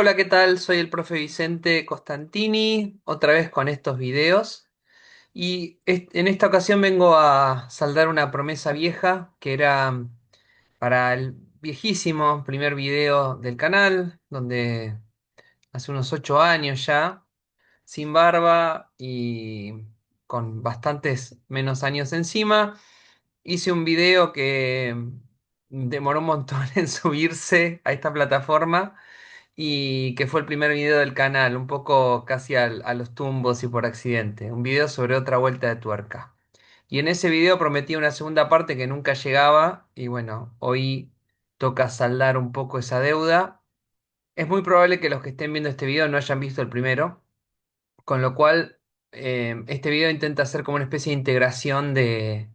Hola, ¿qué tal? Soy el profe Vicente Costantini, otra vez con estos videos. En esta ocasión vengo a saldar una promesa vieja que era para el viejísimo primer video del canal, donde hace unos 8 años ya, sin barba y con bastantes menos años encima, hice un video que demoró un montón en subirse a esta plataforma y que fue el primer video del canal, un poco casi a los tumbos y por accidente, un video sobre otra vuelta de tuerca. Y en ese video prometí una segunda parte que nunca llegaba y bueno, hoy toca saldar un poco esa deuda. Es muy probable que los que estén viendo este video no hayan visto el primero, con lo cual este video intenta hacer como una especie de integración de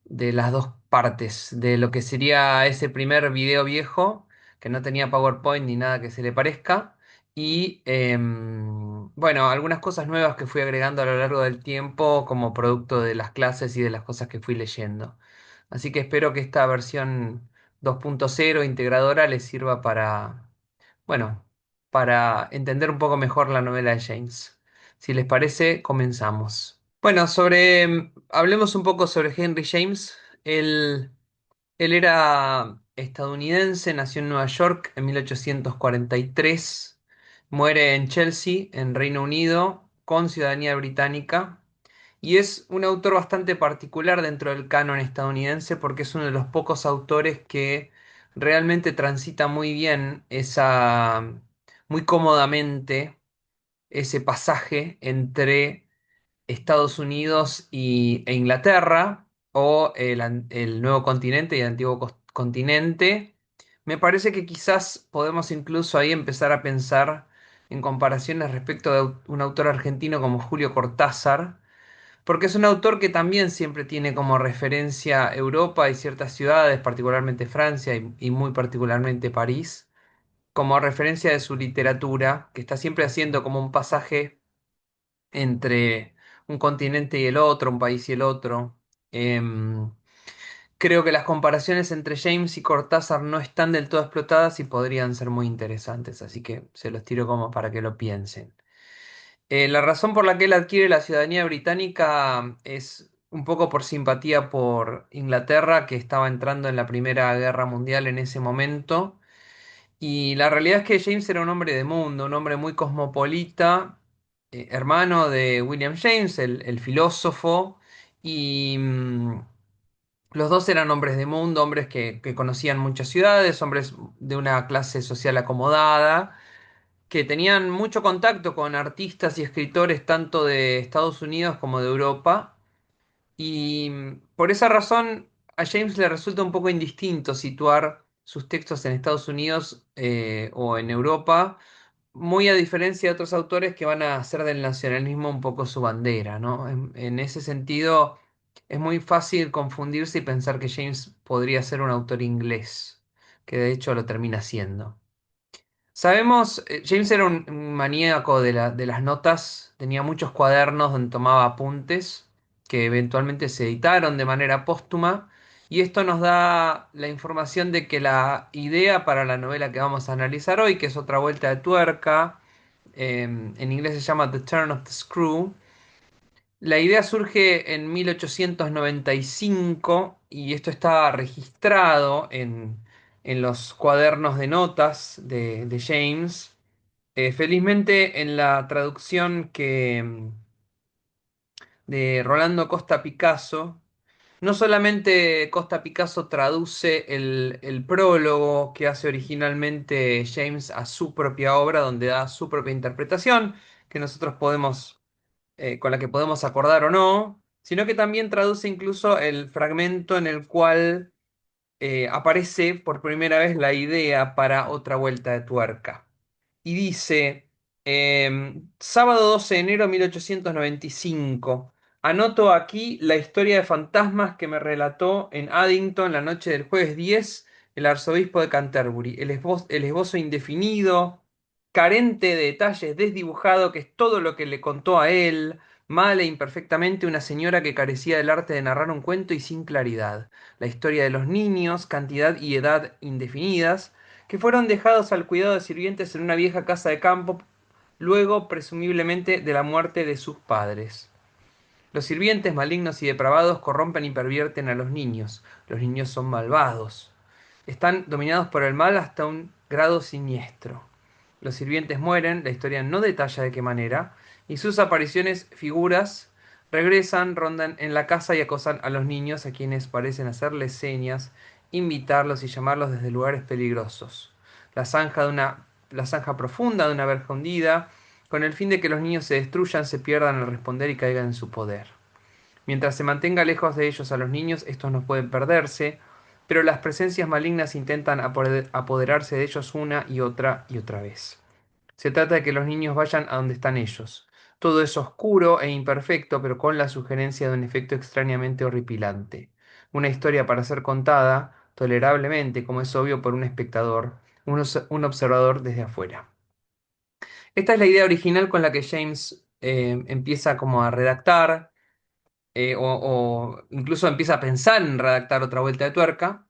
las dos partes, de lo que sería ese primer video viejo, que no tenía PowerPoint ni nada que se le parezca, y bueno, algunas cosas nuevas que fui agregando a lo largo del tiempo como producto de las clases y de las cosas que fui leyendo. Así que espero que esta versión 2.0 integradora les sirva para, bueno, para entender un poco mejor la novela de James. Si les parece, comenzamos. Bueno, hablemos un poco sobre Henry James. Él, él era estadounidense, nació en Nueva York en 1843, muere en Chelsea, en Reino Unido, con ciudadanía británica, y es un autor bastante particular dentro del canon estadounidense porque es uno de los pocos autores que realmente transita muy bien muy cómodamente ese pasaje entre Estados Unidos e Inglaterra, o el nuevo continente y el antiguo continente. Me parece que quizás podemos incluso ahí empezar a pensar en comparaciones respecto de un autor argentino como Julio Cortázar, porque es un autor que también siempre tiene como referencia Europa y ciertas ciudades, particularmente Francia y muy particularmente París, como referencia de su literatura, que está siempre haciendo como un pasaje entre un continente y el otro, un país y el otro. Em, Creo que las comparaciones entre James y Cortázar no están del todo explotadas y podrían ser muy interesantes, así que se los tiro como para que lo piensen. La razón por la que él adquiere la ciudadanía británica es un poco por simpatía por Inglaterra, que estaba entrando en la Primera Guerra Mundial en ese momento. Y la realidad es que James era un hombre de mundo, un hombre muy cosmopolita, hermano de William James, el filósofo, y los dos eran hombres de mundo, hombres que conocían muchas ciudades, hombres de una clase social acomodada, que tenían mucho contacto con artistas y escritores tanto de Estados Unidos como de Europa. Y por esa razón a James le resulta un poco indistinto situar sus textos en Estados Unidos o en Europa, muy a diferencia de otros autores que van a hacer del nacionalismo un poco su bandera, ¿no? En ese sentido, es muy fácil confundirse y pensar que James podría ser un autor inglés, que de hecho lo termina siendo. Sabemos, James era un maníaco de las notas, tenía muchos cuadernos donde tomaba apuntes que eventualmente se editaron de manera póstuma, y esto nos da la información de que la idea para la novela que vamos a analizar hoy, que es Otra vuelta de tuerca, en inglés se llama The Turn of the Screw. La idea surge en 1895 y esto está registrado en los cuadernos de notas de James. Felizmente en la traducción de Rolando Costa Picasso, no solamente Costa Picasso traduce el prólogo que hace originalmente James a su propia obra, donde da su propia interpretación, que nosotros con la que podemos acordar o no, sino que también traduce incluso el fragmento en el cual aparece por primera vez la idea para otra vuelta de tuerca. Y dice, sábado 12 de enero de 1895, anoto aquí la historia de fantasmas que me relató en Addington la noche del jueves 10 el arzobispo de Canterbury. El esbozo indefinido, carente de detalles, desdibujado, que es todo lo que le contó a él, mal e imperfectamente, una señora que carecía del arte de narrar un cuento y sin claridad. La historia de los niños, cantidad y edad indefinidas, que fueron dejados al cuidado de sirvientes en una vieja casa de campo, luego presumiblemente de la muerte de sus padres. Los sirvientes malignos y depravados corrompen y pervierten a los niños. Los niños son malvados. Están dominados por el mal hasta un grado siniestro. Los sirvientes mueren, la historia no detalla de qué manera, y sus apariciones figuras regresan, rondan en la casa y acosan a los niños a quienes parecen hacerles señas, invitarlos y llamarlos desde lugares peligrosos. La zanja, de una, la zanja profunda de una verja hundida, con el fin de que los niños se destruyan, se pierdan al responder y caigan en su poder. Mientras se mantenga lejos de ellos a los niños, estos no pueden perderse, pero las presencias malignas intentan apoderarse de ellos una y otra vez. Se trata de que los niños vayan a donde están ellos. Todo es oscuro e imperfecto, pero con la sugerencia de un efecto extrañamente horripilante. Una historia para ser contada, tolerablemente, como es obvio por un espectador, un observador desde afuera. Esta es la idea original con la que James empieza como a redactar, o incluso empieza a pensar en redactar otra vuelta de tuerca.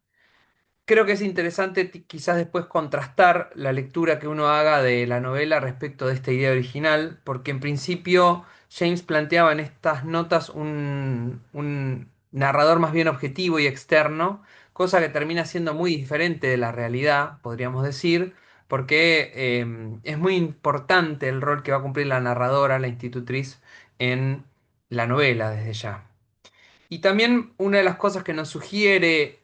Creo que es interesante quizás después contrastar la lectura que uno haga de la novela respecto de esta idea original, porque en principio James planteaba en estas notas un narrador más bien objetivo y externo, cosa que termina siendo muy diferente de la realidad, podríamos decir, porque es muy importante el rol que va a cumplir la narradora, la institutriz, en la novela desde ya. Y también una de las cosas que nos sugiere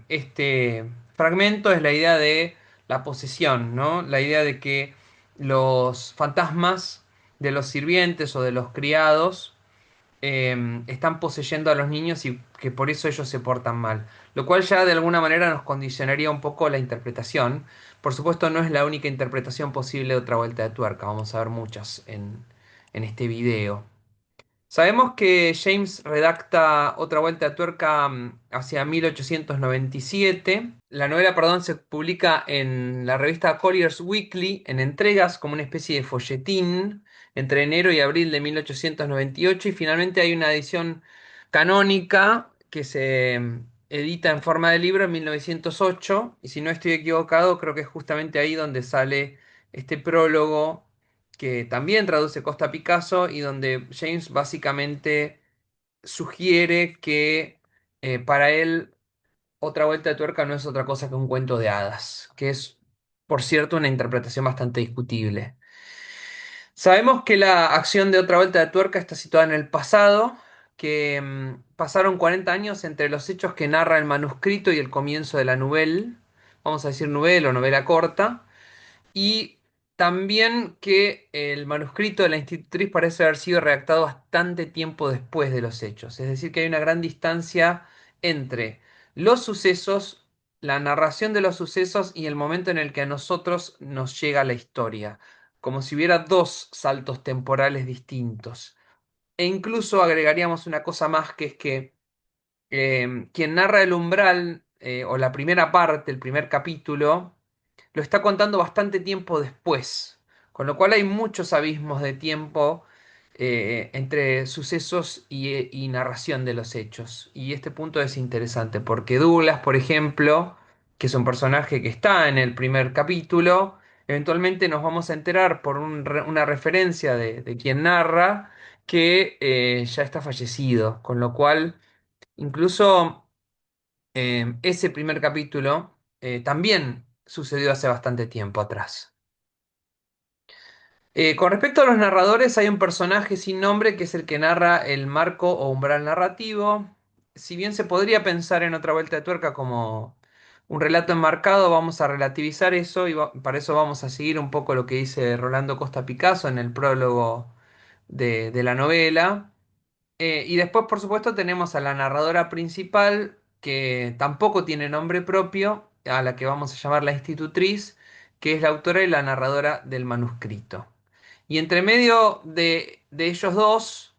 este fragmento es la idea de la posesión, ¿no? La idea de que los fantasmas de los sirvientes o de los criados están poseyendo a los niños y que por eso ellos se portan mal. Lo cual ya de alguna manera nos condicionaría un poco la interpretación. Por supuesto, no es la única interpretación posible de otra vuelta de tuerca. Vamos a ver muchas en este video. Sabemos que James redacta Otra vuelta de tuerca hacia 1897. La novela, perdón, se publica en la revista Collier's Weekly en entregas como una especie de folletín entre enero y abril de 1898 y finalmente hay una edición canónica que se edita en forma de libro en 1908 y si no estoy equivocado creo que es justamente ahí donde sale este prólogo que también traduce Costa Picasso y donde James básicamente sugiere que para él Otra vuelta de tuerca no es otra cosa que un cuento de hadas, que es, por cierto, una interpretación bastante discutible. Sabemos que la acción de Otra vuelta de tuerca está situada en el pasado, que pasaron 40 años entre los hechos que narra el manuscrito y el comienzo de la novela, vamos a decir novela o novela corta, y también que el manuscrito de la institutriz parece haber sido redactado bastante tiempo después de los hechos. Es decir, que hay una gran distancia entre los sucesos, la narración de los sucesos y el momento en el que a nosotros nos llega la historia. Como si hubiera dos saltos temporales distintos. E incluso agregaríamos una cosa más, que es que quien narra el umbral, o la primera parte, el primer capítulo, lo está contando bastante tiempo después, con lo cual hay muchos abismos de tiempo entre sucesos y narración de los hechos. Y este punto es interesante, porque Douglas, por ejemplo, que es un personaje que está en el primer capítulo, eventualmente nos vamos a enterar por una referencia de quien narra que ya está fallecido, con lo cual incluso ese primer capítulo también sucedió hace bastante tiempo atrás. Con respecto a los narradores, hay un personaje sin nombre que es el que narra el marco o umbral narrativo. Si bien se podría pensar en Otra vuelta de tuerca como un relato enmarcado, vamos a relativizar eso y para eso vamos a seguir un poco lo que dice Rolando Costa Picasso en el prólogo de la novela. Y después, por supuesto, tenemos a la narradora principal, que tampoco tiene nombre propio, a la que vamos a llamar la institutriz, que es la autora y la narradora del manuscrito. Y entre medio de ellos dos,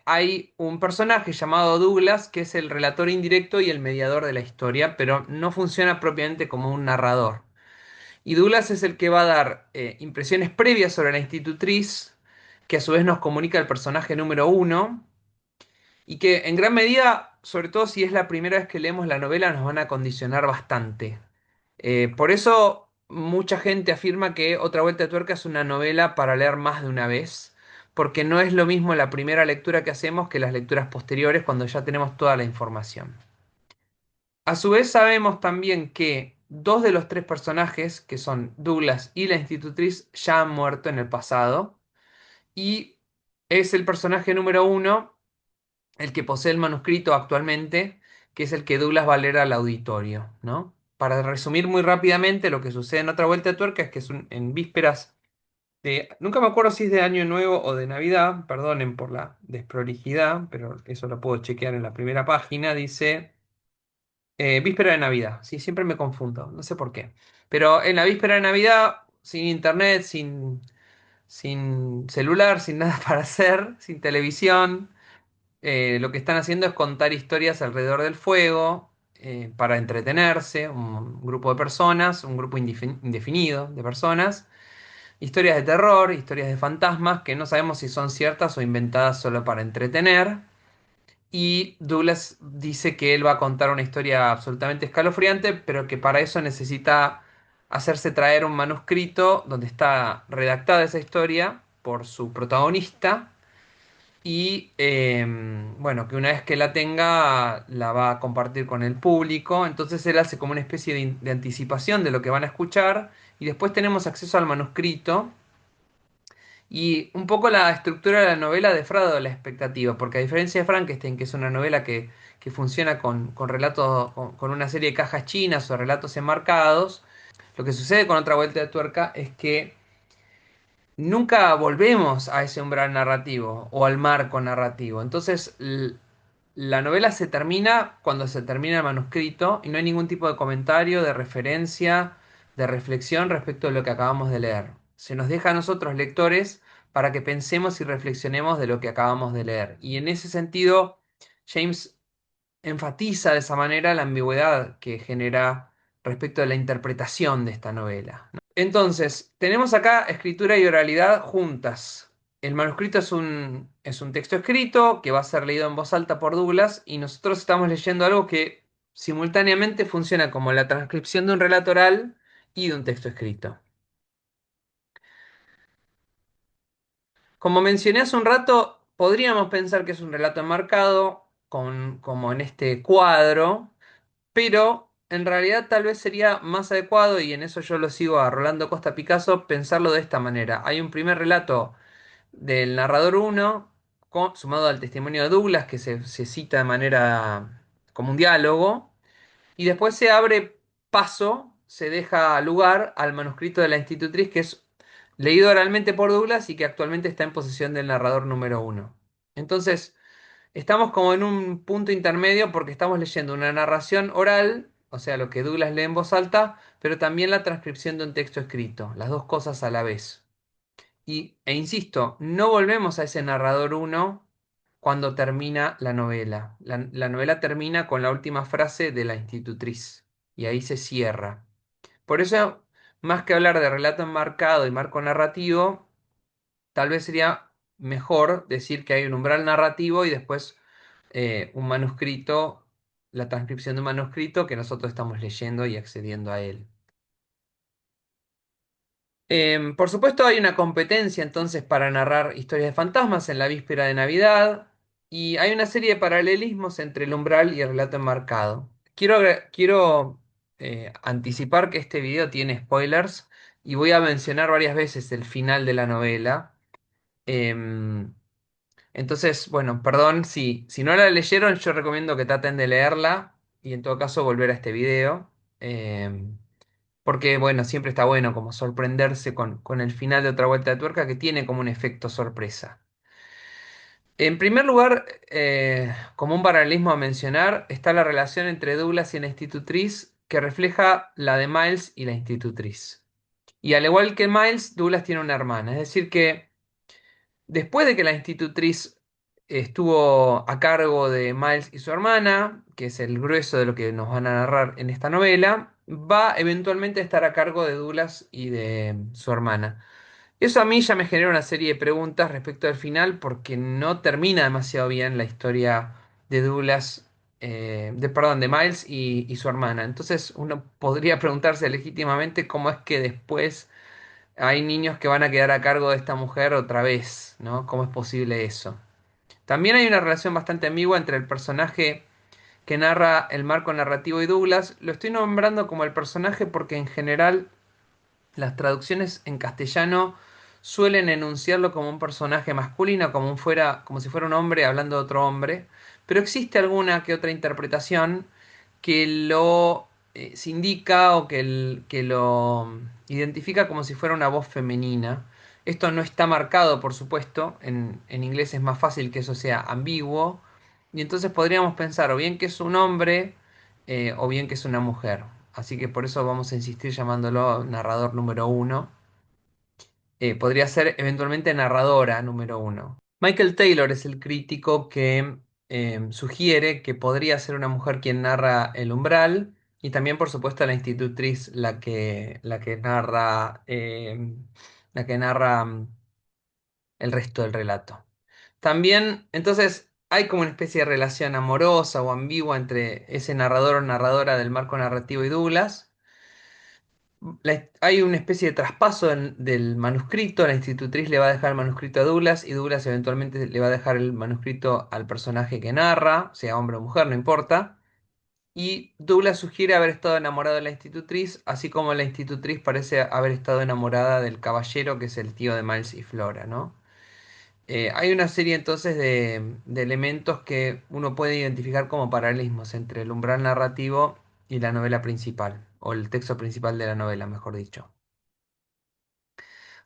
hay un personaje llamado Douglas, que es el relator indirecto y el mediador de la historia, pero no funciona propiamente como un narrador. Y Douglas es el que va a dar impresiones previas sobre la institutriz, que a su vez nos comunica el personaje número uno y que en gran medida, sobre todo si es la primera vez que leemos la novela, nos van a condicionar bastante. Por eso mucha gente afirma que Otra Vuelta de Tuerca es una novela para leer más de una vez, porque no es lo mismo la primera lectura que hacemos que las lecturas posteriores cuando ya tenemos toda la información. A su vez sabemos también que dos de los tres personajes, que son Douglas y la institutriz, ya han muerto en el pasado, y es el personaje número uno el que posee el manuscrito actualmente, que es el que Douglas va a leer al auditorio, ¿no? Para resumir muy rápidamente, lo que sucede en Otra Vuelta de Tuerca es que en vísperas de, nunca me acuerdo si es de Año Nuevo o de Navidad, perdonen por la desprolijidad, pero eso lo puedo chequear en la primera página, dice víspera de Navidad, sí, siempre me confundo, no sé por qué. Pero en la víspera de Navidad, sin internet, sin celular, sin nada para hacer, sin televisión, lo que están haciendo es contar historias alrededor del fuego para entretenerse, un grupo de personas, un grupo indefinido de personas, historias de terror, historias de fantasmas que no sabemos si son ciertas o inventadas solo para entretener. Y Douglas dice que él va a contar una historia absolutamente escalofriante, pero que para eso necesita hacerse traer un manuscrito donde está redactada esa historia por su protagonista y bueno, que una vez que la tenga, la va a compartir con el público. Entonces él hace como una especie de anticipación de lo que van a escuchar. Y después tenemos acceso al manuscrito. Y un poco la estructura de la novela defrauda la expectativa, porque a diferencia de Frankenstein, que es una novela que funciona con relatos, con una serie de cajas chinas o relatos enmarcados, lo que sucede con Otra Vuelta de Tuerca es que nunca volvemos a ese umbral narrativo o al marco narrativo. Entonces, la novela se termina cuando se termina el manuscrito y no hay ningún tipo de comentario, de referencia, de reflexión respecto de lo que acabamos de leer. Se nos deja a nosotros, lectores, para que pensemos y reflexionemos de lo que acabamos de leer. Y en ese sentido, James enfatiza de esa manera la ambigüedad que genera respecto de la interpretación de esta novela. Entonces, tenemos acá escritura y oralidad juntas. El manuscrito es un texto escrito que va a ser leído en voz alta por Douglas y nosotros estamos leyendo algo que simultáneamente funciona como la transcripción de un relato oral y de un texto escrito. Como mencioné hace un rato, podríamos pensar que es un relato enmarcado, como en este cuadro, pero en realidad tal vez sería más adecuado, y en eso yo lo sigo a Rolando Costa Picasso, pensarlo de esta manera. Hay un primer relato del narrador uno sumado al testimonio de Douglas, que se cita de manera como un diálogo, y después se abre paso, se deja lugar al manuscrito de la institutriz, que es leído oralmente por Douglas y que actualmente está en posesión del narrador número uno. Entonces, estamos como en un punto intermedio porque estamos leyendo una narración oral, o sea, lo que Douglas lee en voz alta, pero también la transcripción de un texto escrito, las dos cosas a la vez. E insisto, no volvemos a ese narrador uno cuando termina la novela. La novela termina con la última frase de la institutriz y ahí se cierra. Por eso, más que hablar de relato enmarcado y marco narrativo, tal vez sería mejor decir que hay un umbral narrativo y después un manuscrito, la transcripción de un manuscrito que nosotros estamos leyendo y accediendo a él. Por supuesto, hay una competencia entonces para narrar historias de fantasmas en la víspera de Navidad y hay una serie de paralelismos entre el umbral y el relato enmarcado. Quiero anticipar que este video tiene spoilers y voy a mencionar varias veces el final de la novela. Em, entonces, bueno, perdón, si no la leyeron, yo recomiendo que traten de leerla y en todo caso volver a este video. Porque, bueno, siempre está bueno como sorprenderse con el final de Otra Vuelta de Tuerca que tiene como un efecto sorpresa. En primer lugar, como un paralelismo a mencionar, está la relación entre Douglas y la institutriz que refleja la de Miles y la institutriz. Y al igual que Miles, Douglas tiene una hermana, es decir que después de que la institutriz estuvo a cargo de Miles y su hermana, que es el grueso de lo que nos van a narrar en esta novela, va eventualmente a estar a cargo de Douglas y de su hermana. Eso a mí ya me genera una serie de preguntas respecto al final porque no termina demasiado bien la historia de Douglas perdón, de Miles y su hermana. Entonces uno podría preguntarse legítimamente cómo es que después hay niños que van a quedar a cargo de esta mujer otra vez, ¿no? ¿Cómo es posible eso? También hay una relación bastante ambigua entre el personaje que narra el marco narrativo y Douglas. Lo estoy nombrando como el personaje porque en general las traducciones en castellano suelen enunciarlo como un personaje masculino, como si fuera un hombre hablando de otro hombre, pero existe alguna que otra interpretación que lo se indica o que lo identifica como si fuera una voz femenina. Esto no está marcado, por supuesto, en inglés es más fácil que eso sea ambiguo, y entonces podríamos pensar o bien que es un hombre o bien que es una mujer. Así que por eso vamos a insistir llamándolo narrador número uno. Podría ser eventualmente narradora número uno. Michael Taylor es el crítico que sugiere que podría ser una mujer quien narra El Umbral y también, por supuesto, la institutriz la que narra el resto del relato. También, entonces, hay como una especie de relación amorosa o ambigua entre ese narrador o narradora del marco narrativo y Douglas. Hay una especie de traspaso del manuscrito. La institutriz le va a dejar el manuscrito a Douglas y Douglas eventualmente le va a dejar el manuscrito al personaje que narra, sea hombre o mujer, no importa. Y Douglas sugiere haber estado enamorado de la institutriz, así como la institutriz parece haber estado enamorada del caballero que es el tío de Miles y Flora, ¿no? Hay una serie entonces de elementos que uno puede identificar como paralelismos entre el umbral narrativo y la novela principal, o el texto principal de la novela, mejor dicho.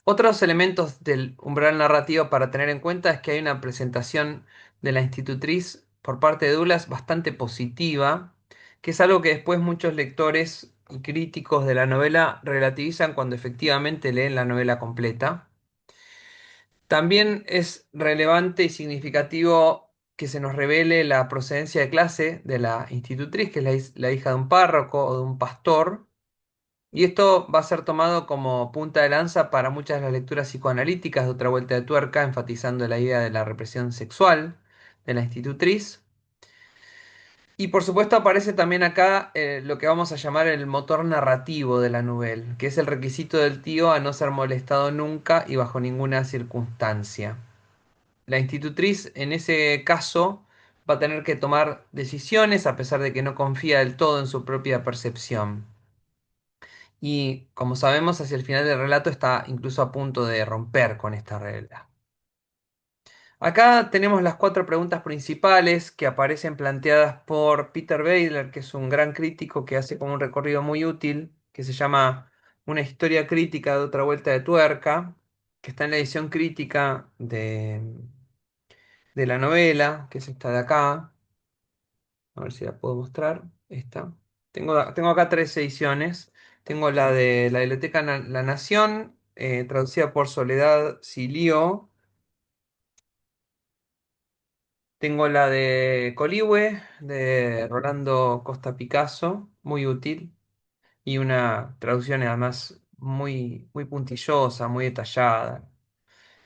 Otros elementos del umbral narrativo para tener en cuenta es que hay una presentación de la institutriz por parte de Douglas bastante positiva, que es algo que después muchos lectores y críticos de la novela relativizan cuando efectivamente leen la novela completa. También es relevante y significativo que se nos revele la procedencia de clase de la institutriz, que es la hija de un párroco o de un pastor, y esto va a ser tomado como punta de lanza para muchas de las lecturas psicoanalíticas de Otra Vuelta de Tuerca, enfatizando la idea de la represión sexual de la institutriz. Y por supuesto aparece también acá lo que vamos a llamar el motor narrativo de la novela, que es el requisito del tío a no ser molestado nunca y bajo ninguna circunstancia. La institutriz en ese caso va a tener que tomar decisiones a pesar de que no confía del todo en su propia percepción. Y como sabemos, hacia el final del relato está incluso a punto de romper con esta regla. Acá tenemos las cuatro preguntas principales que aparecen planteadas por Peter Badler, que es un gran crítico que hace como un recorrido muy útil, que se llama Una historia crítica de otra vuelta de tuerca, que está en la edición crítica de la novela, que es esta de acá. A ver si la puedo mostrar. Esta. Tengo acá tres ediciones. Tengo la de la Biblioteca La Nación, traducida por Soledad Silio. Tengo la de Coligüe, de Rolando Costa Picasso, muy útil. Y una traducción además muy puntillosa, muy detallada.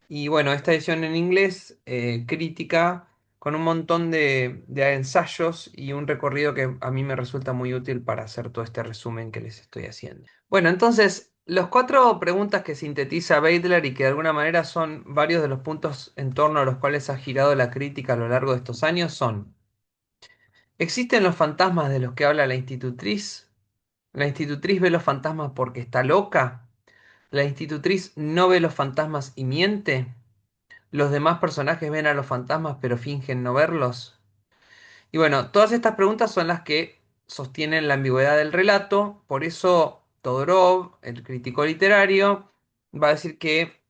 Y bueno, esta edición en inglés, crítica, con un montón de ensayos y un recorrido que a mí me resulta muy útil para hacer todo este resumen que les estoy haciendo. Bueno, entonces, los cuatro preguntas que sintetiza Beidler y que de alguna manera son varios de los puntos en torno a los cuales ha girado la crítica a lo largo de estos años son: ¿existen los fantasmas de los que habla la institutriz? ¿La institutriz ve los fantasmas porque está loca? ¿La institutriz no ve los fantasmas y miente? ¿Los demás personajes ven a los fantasmas pero fingen no verlos? Y bueno, todas estas preguntas son las que sostienen la ambigüedad del relato, por eso Todorov, el crítico literario, va a decir que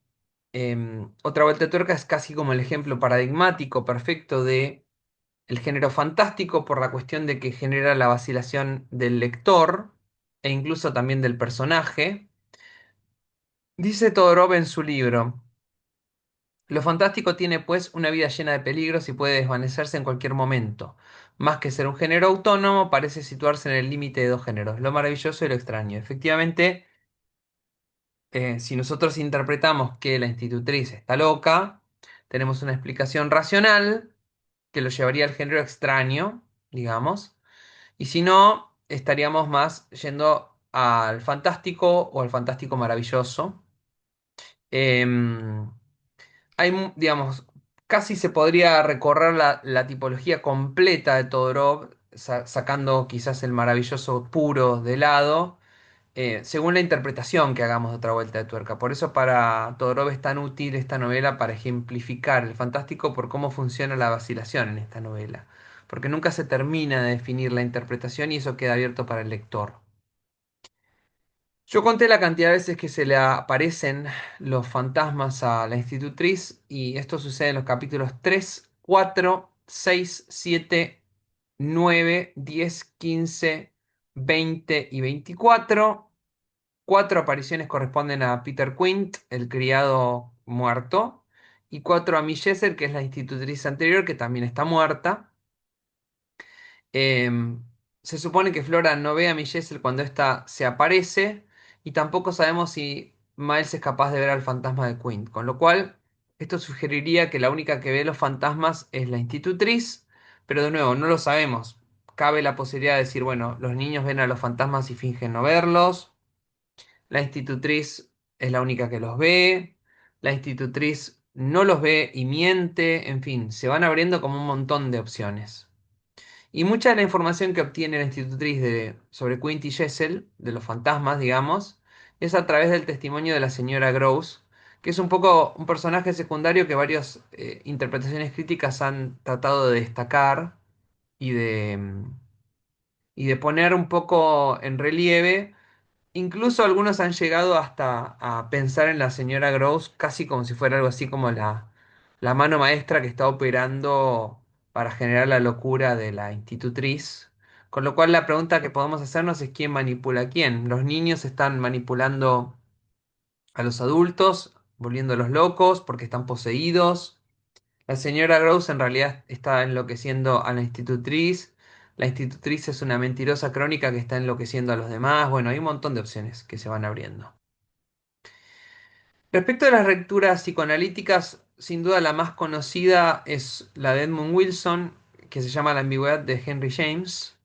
Otra Vuelta de Tuerca es casi como el ejemplo paradigmático perfecto de el género fantástico por la cuestión de que genera la vacilación del lector e incluso también del personaje. Dice Todorov en su libro: lo fantástico tiene, pues, una vida llena de peligros y puede desvanecerse en cualquier momento. Más que ser un género autónomo, parece situarse en el límite de dos géneros, lo maravilloso y lo extraño. Efectivamente, si nosotros interpretamos que la institutriz está loca, tenemos una explicación racional que lo llevaría al género extraño. digamos. Y si no, estaríamos más yendo al fantástico o al fantástico maravilloso. Em, digamos, casi se podría recorrer la tipología completa de Todorov, sacando quizás el maravilloso puro de lado, según la interpretación que hagamos de otra vuelta de tuerca. Por eso para Todorov es tan útil esta novela para ejemplificar el fantástico por cómo funciona la vacilación en esta novela. Porque nunca se termina de definir la interpretación y eso queda abierto para el lector. Yo conté la cantidad de veces que se le aparecen los fantasmas a la institutriz y esto sucede en los capítulos 3, 4, 6, 7, 9, 10, 15, 20 y 24. Cuatro apariciones corresponden a Peter Quint, el criado muerto, y cuatro a Miss Jesser, que es la institutriz anterior, que también está muerta. Em, Se supone que Flora no ve a Miss Jessel cuando ésta se aparece y tampoco sabemos si Miles es capaz de ver al fantasma de Quinn, con lo cual esto sugeriría que la única que ve los fantasmas es la institutriz, pero de nuevo no lo sabemos. Cabe la posibilidad de decir, bueno, los niños ven a los fantasmas y fingen no verlos, la institutriz es la única que los ve, la institutriz no los ve y miente, en fin, se van abriendo como un montón de opciones. Y mucha de la información que obtiene la institutriz sobre Quinty Jessel, de los fantasmas, digamos, es a través del testimonio de la señora Gross, que es un poco un personaje secundario que varias interpretaciones críticas han tratado de destacar y de poner un poco en relieve. Incluso algunos han llegado hasta a pensar en la señora Gross casi como si fuera algo así como la mano maestra que está operando para generar la locura de la institutriz. Con lo cual la pregunta que podemos hacernos es quién manipula a quién. Los niños están manipulando a los adultos, volviéndolos locos porque están poseídos. La señora Gross en realidad está enloqueciendo a la institutriz. La institutriz es una mentirosa crónica que está enloqueciendo a los demás. Bueno, hay un montón de opciones que se van abriendo. Respecto a las lecturas psicoanalíticas, sin duda la más conocida es la de Edmund Wilson, que se llama La ambigüedad de Henry James.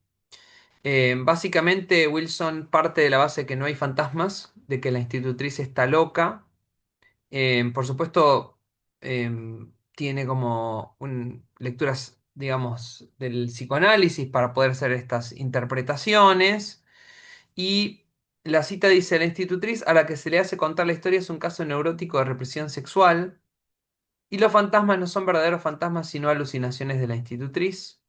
Básicamente, Wilson parte de la base que no hay fantasmas, de que la institutriz está loca. Por supuesto, tiene como lecturas, digamos, del psicoanálisis para poder hacer estas interpretaciones. Y la cita dice, la institutriz a la que se le hace contar la historia es un caso neurótico de represión sexual. Y los fantasmas no son verdaderos fantasmas, sino alucinaciones de la institutriz.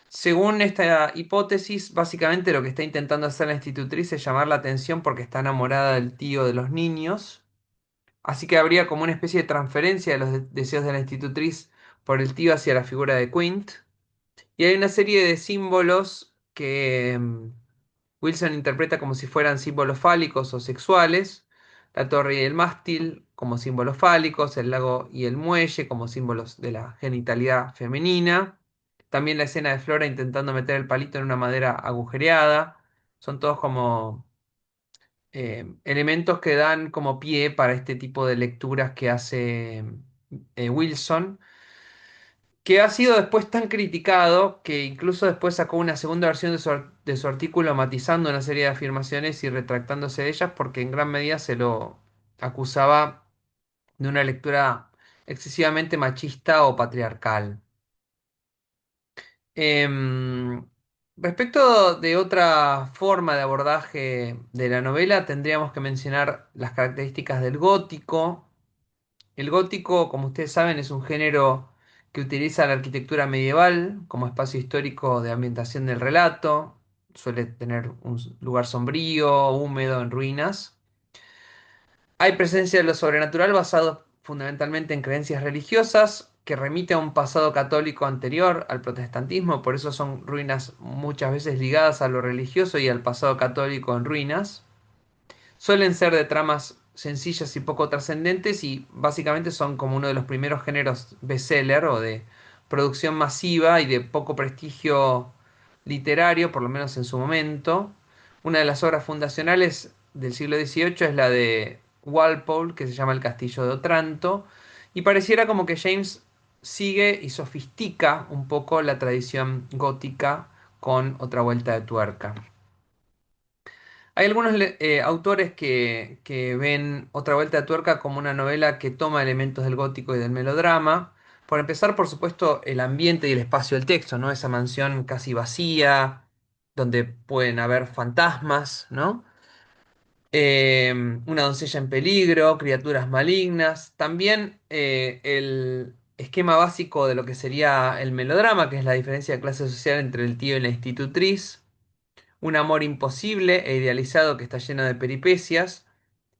Según esta hipótesis, básicamente lo que está intentando hacer la institutriz es llamar la atención porque está enamorada del tío de los niños. Así que habría como una especie de transferencia de los deseos de la institutriz por el tío hacia la figura de Quint. Y hay una serie de símbolos que Wilson interpreta como si fueran símbolos fálicos o sexuales. La torre y el mástil como símbolos fálicos, el lago y el muelle como símbolos de la genitalidad femenina. También la escena de Flora intentando meter el palito en una madera agujereada. Son todos como elementos que dan como pie para este tipo de lecturas que hace Wilson, que ha sido después tan criticado que incluso después sacó una segunda versión de su artículo matizando una serie de afirmaciones y retractándose de ellas porque en gran medida se lo acusaba de una lectura excesivamente machista o patriarcal. Em, Respecto de otra forma de abordaje de la novela, tendríamos que mencionar las características del gótico. El gótico, como ustedes saben, es un género que utiliza la arquitectura medieval como espacio histórico de ambientación del relato. Suele tener un lugar sombrío, húmedo, en ruinas. Hay presencia de lo sobrenatural basado fundamentalmente en creencias religiosas que remite a un pasado católico anterior al protestantismo, por eso son ruinas muchas veces ligadas a lo religioso y al pasado católico en ruinas. Suelen ser de tramas sencillas y poco trascendentes y básicamente son como uno de los primeros géneros bestseller o de producción masiva y de poco prestigio literario, por lo menos en su momento. Una de las obras fundacionales del siglo XVIII es la de Walpole, que se llama El Castillo de Otranto, y pareciera como que James sigue y sofistica un poco la tradición gótica con otra vuelta de tuerca. Hay algunos autores que ven Otra vuelta de tuerca como una novela que toma elementos del gótico y del melodrama. Por empezar, por supuesto, el ambiente y el espacio del texto, ¿no? Esa mansión casi vacía, donde pueden haber fantasmas, ¿no? Una doncella en peligro, criaturas malignas. También el esquema básico de lo que sería el melodrama, que es la diferencia de clase social entre el tío y la institutriz, un amor imposible e idealizado que está lleno de peripecias.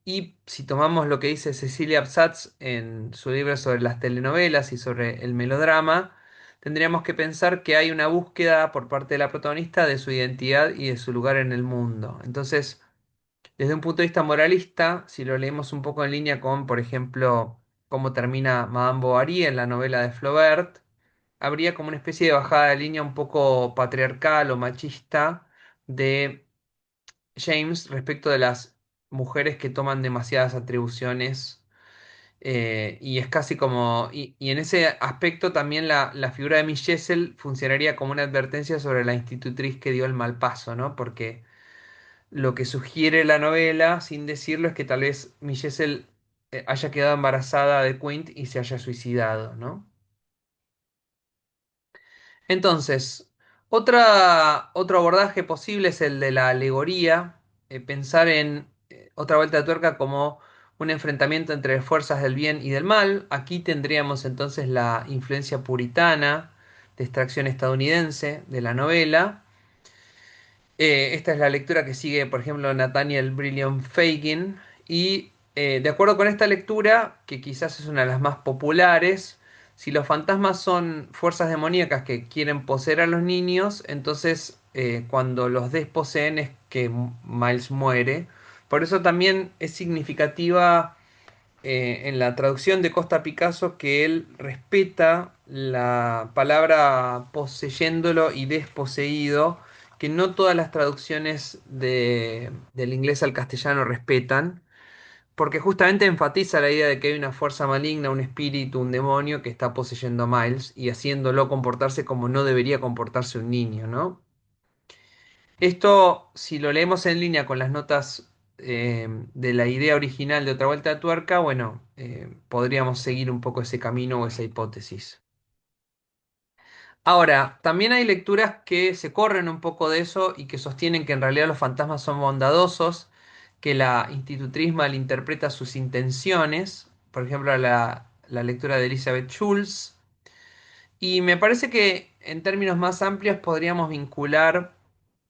Y si tomamos lo que dice Cecilia Absatz en su libro sobre las telenovelas y sobre el melodrama, tendríamos que pensar que hay una búsqueda por parte de la protagonista de su identidad y de su lugar en el mundo. Entonces, desde un punto de vista moralista, si lo leemos un poco en línea con, por ejemplo, cómo termina Madame Bovary en la novela de Flaubert, habría como una especie de bajada de línea un poco patriarcal o machista de James respecto de las mujeres que toman demasiadas atribuciones. Y es casi como. Y en ese aspecto también la figura de Miss Jessel funcionaría como una advertencia sobre la institutriz que dio el mal paso, ¿no? Porque lo que sugiere la novela, sin decirlo, es que tal vez Miss Jessel haya quedado embarazada de Quint y se haya suicidado, ¿no? Entonces, otro abordaje posible es el de la alegoría, pensar en otra vuelta de tuerca como un enfrentamiento entre fuerzas del bien y del mal. Aquí tendríamos entonces la influencia puritana de extracción estadounidense de la novela. Esta es la lectura que sigue, por ejemplo, Nathaniel Brilliant Fagin. Y de acuerdo con esta lectura, que quizás es una de las más populares, si los fantasmas son fuerzas demoníacas que quieren poseer a los niños, entonces cuando los desposeen es que Miles muere. Por eso también es significativa en la traducción de Costa Picasso que él respeta la palabra poseyéndolo y desposeído, que no todas las traducciones del inglés al castellano respetan, porque justamente enfatiza la idea de que hay una fuerza maligna, un espíritu, un demonio que está poseyendo a Miles y haciéndolo comportarse como no debería comportarse un niño, ¿no? Esto, si lo leemos en línea con las notas de la idea original de Otra vuelta de tuerca, bueno, podríamos seguir un poco ese camino o esa hipótesis. Ahora, también hay lecturas que se corren un poco de eso y que sostienen que en realidad los fantasmas son bondadosos, que la institutriz malinterpreta sus intenciones, por ejemplo, la lectura de Elizabeth Schultz. Y me parece que en términos más amplios podríamos vincular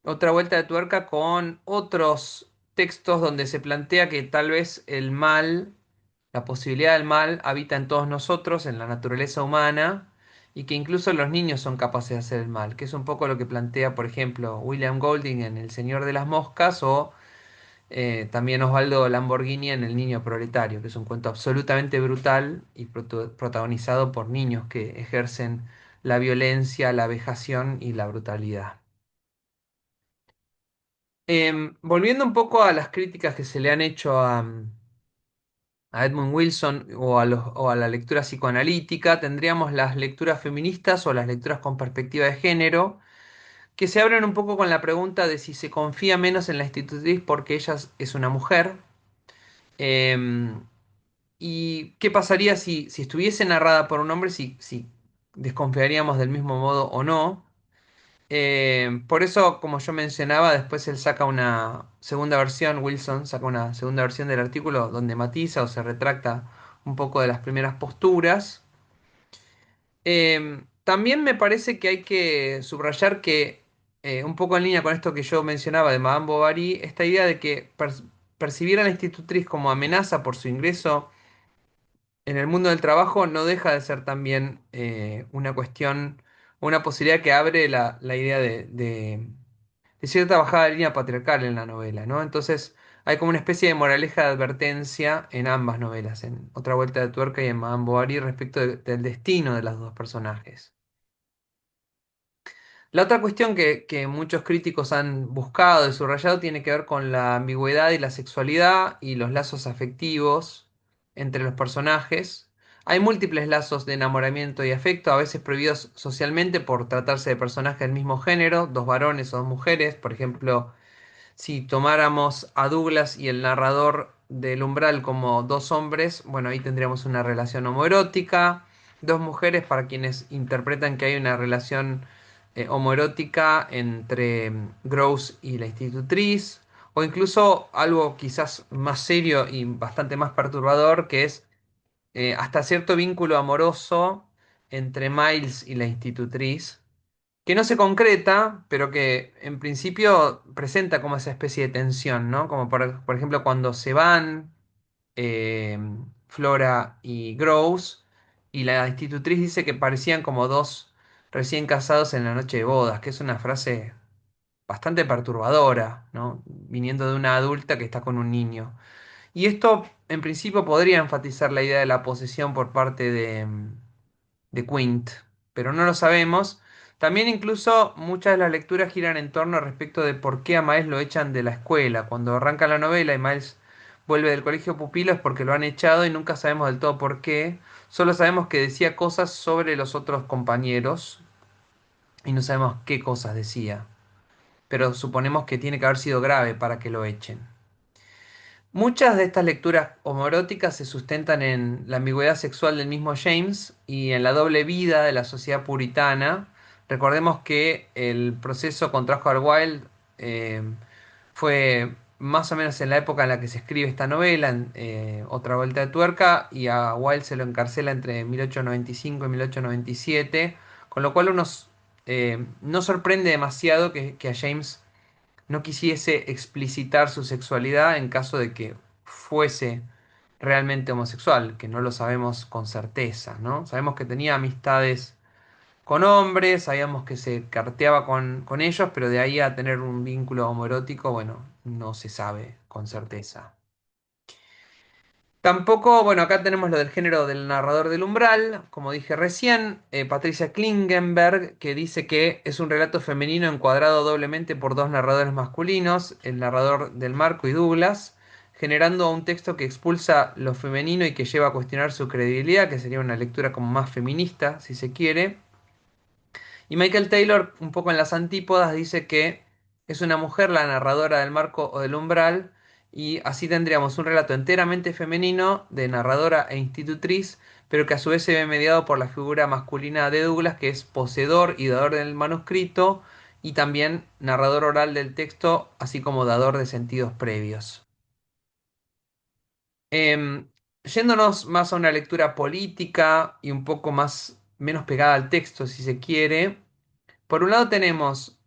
otra vuelta de tuerca con otros textos donde se plantea que tal vez el mal, la posibilidad del mal, habita en todos nosotros, en la naturaleza humana, y que incluso los niños son capaces de hacer el mal, que es un poco lo que plantea, por ejemplo, William Golding en El Señor de las Moscas o también Osvaldo Lamborghini en El Niño Proletario, que es un cuento absolutamente brutal y protagonizado por niños que ejercen la violencia, la vejación y la brutalidad. Volviendo un poco a las críticas que se le han hecho a Edmund Wilson o a la lectura psicoanalítica, tendríamos las lecturas feministas o las lecturas con perspectiva de género, que se abren un poco con la pregunta de si se confía menos en la institutriz porque ella es una mujer. Em, ¿Y qué pasaría si estuviese narrada por un hombre, si desconfiaríamos del mismo modo o no? Por eso, como yo mencionaba, después él saca una segunda versión, Wilson saca una segunda versión del artículo donde matiza o se retracta un poco de las primeras posturas. También me parece que hay que subrayar que, un poco en línea con esto que yo mencionaba de Madame Bovary, esta idea de que percibir a la institutriz como amenaza por su ingreso en el mundo del trabajo no deja de ser también una cuestión, una posibilidad que abre la idea de cierta bajada de línea patriarcal en la novela, ¿no? Entonces hay como una especie de moraleja de advertencia en ambas novelas, en Otra vuelta de tuerca y en Madame Bovary, respecto del destino de los dos personajes. La otra cuestión que muchos críticos han buscado y subrayado tiene que ver con la ambigüedad y la sexualidad y los lazos afectivos entre los personajes. Hay múltiples lazos de enamoramiento y afecto, a veces prohibidos socialmente por tratarse de personajes del mismo género, dos varones o dos mujeres. Por ejemplo, si tomáramos a Douglas y el narrador del Umbral como dos hombres, bueno, ahí tendríamos una relación homoerótica. Dos mujeres para quienes interpretan que hay una relación homoerótica entre Gross y la institutriz. O incluso algo quizás más serio y bastante más perturbador, que es hasta cierto vínculo amoroso entre Miles y la institutriz, que no se concreta, pero que en principio presenta como esa especie de tensión, ¿no? Como por ejemplo cuando se van eh, Flora y Groves, y la institutriz dice que parecían como dos recién casados en la noche de bodas, que es una frase bastante perturbadora, ¿no? Viniendo de una adulta que está con un niño. Y esto, en principio, podría enfatizar la idea de la posesión por parte de Quint, pero no lo sabemos. También incluso muchas de las lecturas giran en torno respecto de por qué a Miles lo echan de la escuela. Cuando arranca la novela y Miles vuelve del colegio pupilo es porque lo han echado y nunca sabemos del todo por qué. Solo sabemos que decía cosas sobre los otros compañeros y no sabemos qué cosas decía. Pero suponemos que tiene que haber sido grave para que lo echen. Muchas de estas lecturas homoeróticas se sustentan en la ambigüedad sexual del mismo James y en la doble vida de la sociedad puritana. Recordemos que el proceso contra Oscar Wilde eh, fue más o menos en la época en la que se escribe esta novela, Otra vuelta de tuerca, y a Wilde se lo encarcela entre 1895 y 1897, con lo cual no sorprende demasiado que a James no quisiese explicitar su sexualidad en caso de que fuese realmente homosexual, que no lo sabemos con certeza, ¿no? Sabemos que tenía amistades con hombres, sabíamos que se carteaba con ellos, pero de ahí a tener un vínculo homoerótico, bueno, no se sabe con certeza. Tampoco, bueno, acá tenemos lo del género del narrador del umbral, como dije recién, Patricia Klingenberg, que dice que es un relato femenino encuadrado doblemente por dos narradores masculinos, el narrador del marco y Douglas, generando un texto que expulsa lo femenino y que lleva a cuestionar su credibilidad, que sería una lectura como más feminista, si se quiere. Y Michael Taylor, un poco en las antípodas, dice que es una mujer la narradora del marco o del umbral, y así tendríamos un relato enteramente femenino de narradora e institutriz, pero que a su vez se ve mediado por la figura masculina de Douglas, que es poseedor y dador del manuscrito, y también narrador oral del texto, así como dador de sentidos previos. Yéndonos más a una lectura política y un poco más menos pegada al texto, si se quiere. Por un lado tenemos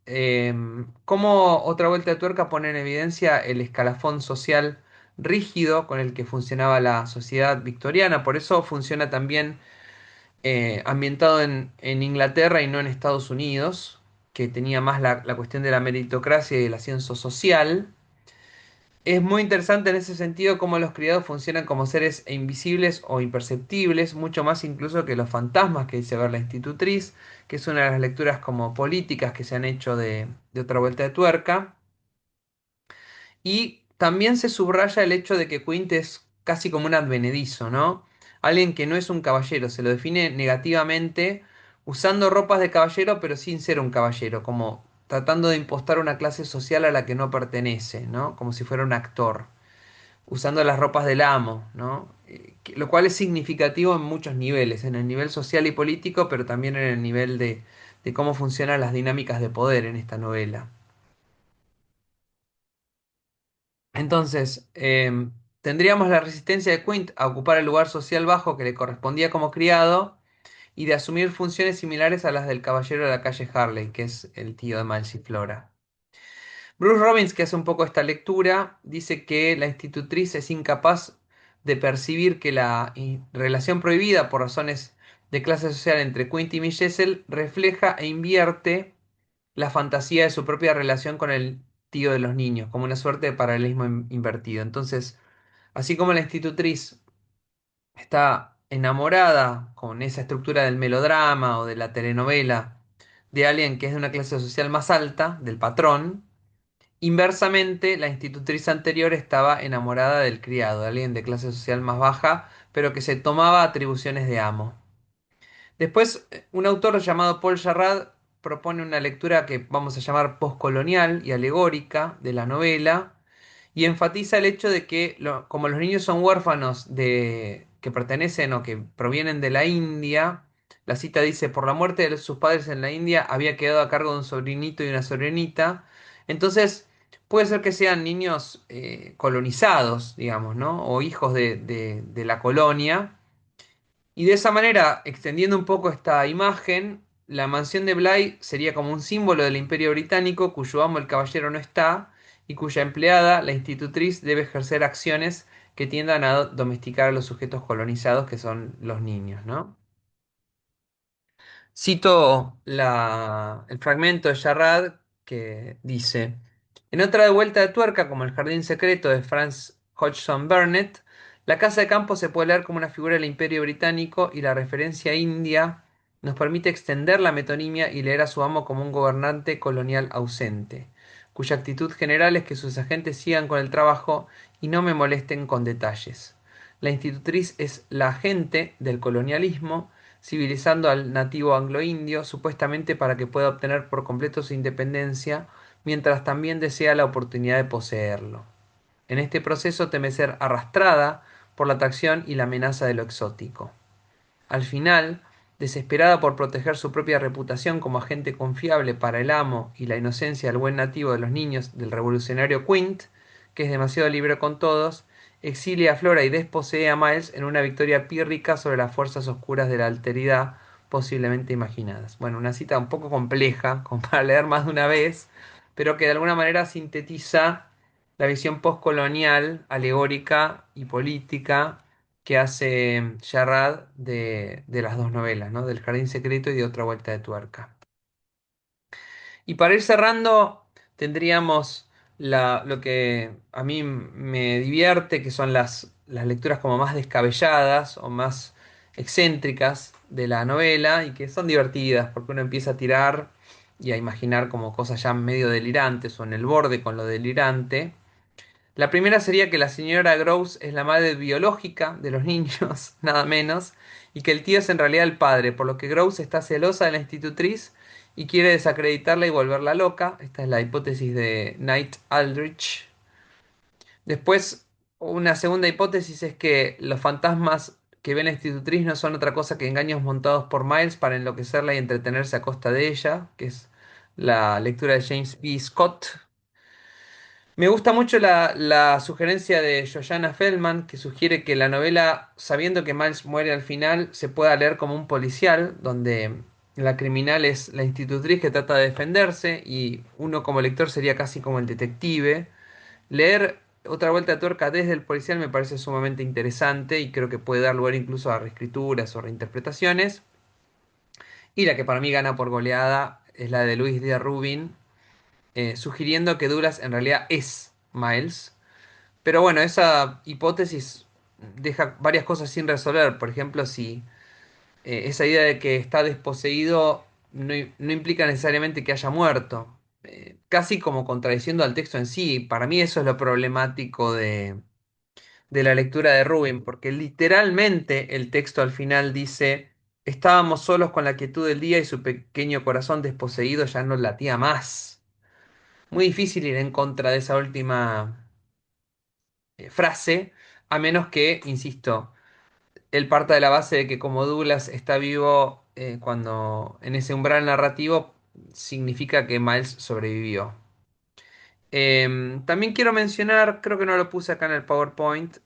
cómo otra vuelta de tuerca pone en evidencia el escalafón social rígido con el que funcionaba la sociedad victoriana. Por eso funciona también ambientado en Inglaterra y no en Estados Unidos, que tenía más la cuestión de la meritocracia y del ascenso social. Es muy interesante en ese sentido cómo los criados funcionan como seres invisibles o imperceptibles, mucho más incluso que los fantasmas que dice ver la institutriz, que es una de las lecturas como políticas que se han hecho de otra vuelta de tuerca. Y también se subraya el hecho de que Quint es casi como un advenedizo, ¿no? Alguien que no es un caballero, se lo define negativamente usando ropas de caballero pero sin ser un caballero, como tratando de impostar una clase social a la que no pertenece, ¿no? Como si fuera un actor usando las ropas del amo, ¿no? Lo cual es significativo en muchos niveles, en el nivel social y político, pero también en el nivel de cómo funcionan las dinámicas de poder en esta novela. Entonces, tendríamos la resistencia de Quint a ocupar el lugar social bajo que le correspondía como criado y de asumir funciones similares a las del caballero de la calle Harley, que es el tío de Miles y Flora. Bruce Robbins, que hace un poco esta lectura, dice que la institutriz es incapaz de percibir que la relación prohibida por razones de clase social entre Quint y Miss Jessel refleja e invierte la fantasía de su propia relación con el tío de los niños, como una suerte de paralelismo invertido. Entonces, así como la institutriz está enamorada con esa estructura del melodrama o de la telenovela de alguien que es de una clase social más alta, del patrón, Inversamente, la institutriz anterior estaba enamorada del criado, de alguien de clase social más baja, pero que se tomaba atribuciones de amo. Después, un autor llamado Paul Jarrad propone una lectura que vamos a llamar postcolonial y alegórica de la novela y enfatiza el hecho de que, como los niños son huérfanos que pertenecen o que provienen de la India, la cita dice, por la muerte de sus padres en la India había quedado a cargo de un sobrinito y una sobrinita, entonces puede ser que sean niños colonizados, digamos, ¿no? O hijos de la colonia y de esa manera, extendiendo un poco esta imagen, la mansión de Bly sería como un símbolo del Imperio Británico cuyo amo el caballero no está y cuya empleada, la institutriz, debe ejercer acciones que tiendan a domesticar a los sujetos colonizados que son los niños, ¿no? Cito el fragmento de Jarrad que dice, en otra de vuelta de tuerca, como El jardín secreto de Franz Hodgson Burnett, la casa de campo se puede leer como una figura del Imperio Británico y la referencia india nos permite extender la metonimia y leer a su amo como un gobernante colonial ausente, cuya actitud general es que sus agentes sigan con el trabajo y no me molesten con detalles. La institutriz es la agente del colonialismo civilizando al nativo anglo-indio, supuestamente para que pueda obtener por completo su independencia, mientras también desea la oportunidad de poseerlo. En este proceso teme ser arrastrada por la atracción y la amenaza de lo exótico. Al final, desesperada por proteger su propia reputación como agente confiable para el amo y la inocencia del buen nativo de los niños del revolucionario Quint, que es demasiado libre con todos, exilia a Flora y desposee a Miles en una victoria pírrica sobre las fuerzas oscuras de la alteridad posiblemente imaginadas. Bueno, una cita un poco compleja, como para leer más de una vez, pero que de alguna manera sintetiza la visión postcolonial, alegórica y política que hace Jarrad de las dos novelas, ¿no? Del Jardín Secreto y de Otra Vuelta de Tuerca. Y para ir cerrando, tendríamos lo que a mí me divierte, que son las lecturas como más descabelladas o más excéntricas de la novela y que son divertidas porque uno empieza a tirar y a imaginar como cosas ya medio delirantes o en el borde con lo delirante. La primera sería que la señora Gross es la madre biológica de los niños, nada menos, y que el tío es en realidad el padre, por lo que Gross está celosa de la institutriz y quiere desacreditarla y volverla loca. Esta es la hipótesis de Knight Aldrich. Después, una segunda hipótesis es que los fantasmas que ve la institutriz no son otra cosa que engaños montados por Miles para enloquecerla y entretenerse a costa de ella, que es la lectura de James B. Scott. Me gusta mucho la sugerencia de Joanna Feldman, que sugiere que la novela, sabiendo que Miles muere al final, se pueda leer como un policial, donde la criminal es la institutriz que trata de defenderse y uno como lector sería casi como el detective. Leer Otra Vuelta de Tuerca desde el policial me parece sumamente interesante y creo que puede dar lugar incluso a reescrituras o reinterpretaciones. Y la que para mí gana por goleada es la de Louis D. Rubin, sugiriendo que Douglas en realidad es Miles. Pero bueno, esa hipótesis deja varias cosas sin resolver. Por ejemplo, si esa idea de que está desposeído no implica necesariamente que haya muerto. Casi como contradiciendo al texto en sí. Para mí eso es lo problemático de la lectura de Rubin, porque literalmente el texto al final dice, estábamos solos con la quietud del día y su pequeño corazón desposeído ya no latía más. Muy difícil ir en contra de esa última frase, a menos que, insisto, él parta de la base de que como Douglas está vivo cuando en ese umbral narrativo, significa que Miles sobrevivió. También quiero mencionar, creo que no lo puse acá en el PowerPoint,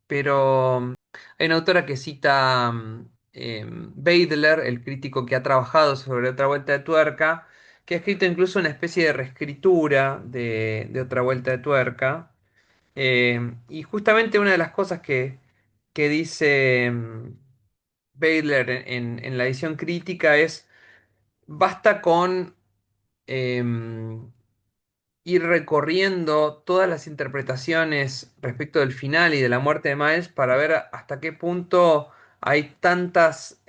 pero hay una autora que cita Beidler, el crítico que ha trabajado sobre Otra Vuelta de Tuerca, que ha escrito incluso una especie de reescritura de Otra Vuelta de Tuerca. Y justamente una de las cosas que dice Baylor en la edición crítica es, basta con em, ir recorriendo todas las interpretaciones respecto del final y de la muerte de Miles para ver hasta qué punto hay tantas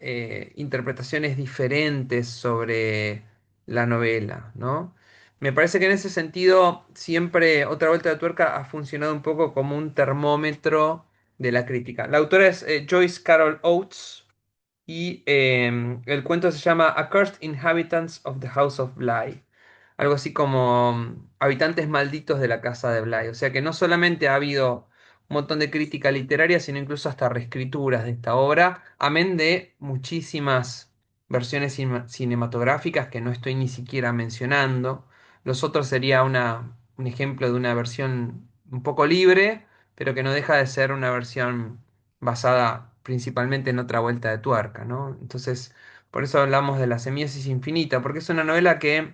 interpretaciones diferentes sobre la novela, ¿no? Me parece que en ese sentido siempre Otra Vuelta de Tuerca ha funcionado un poco como un termómetro de la crítica. La autora es Joyce Carol Oates y el cuento se llama Accursed Inhabitants of the House of Bly. Algo así como habitantes malditos de la casa de Bly. O sea que no solamente ha habido un montón de crítica literaria, sino incluso hasta reescrituras de esta obra, amén de muchísimas versiones cinematográficas que no estoy ni siquiera mencionando. Los otros sería un ejemplo de una versión un poco libre, pero que no deja de ser una versión basada principalmente en Otra Vuelta de Tuerca, ¿no? Entonces, por eso hablamos de La Semiosis Infinita, porque es una novela que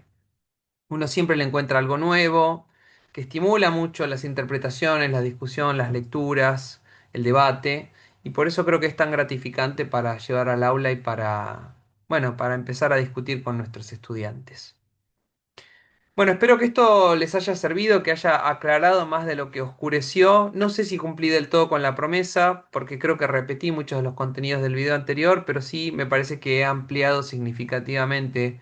uno siempre le encuentra algo nuevo, que estimula mucho las interpretaciones, la discusión, las lecturas, el debate, y por eso creo que es tan gratificante para llevar al aula y para, bueno, para empezar a discutir con nuestros estudiantes. Bueno, espero que esto les haya servido, que haya aclarado más de lo que oscureció. No sé si cumplí del todo con la promesa, porque creo que repetí muchos de los contenidos del video anterior, pero sí me parece que he ampliado significativamente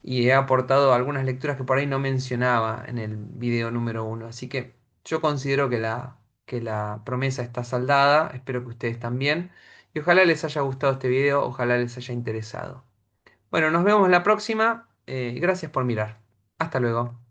y he aportado algunas lecturas que por ahí no mencionaba en el video número uno. Así que yo considero que la promesa está saldada, espero que ustedes también, y ojalá les haya gustado este video, ojalá les haya interesado. Bueno, nos vemos la próxima, y gracias por mirar. Hasta luego.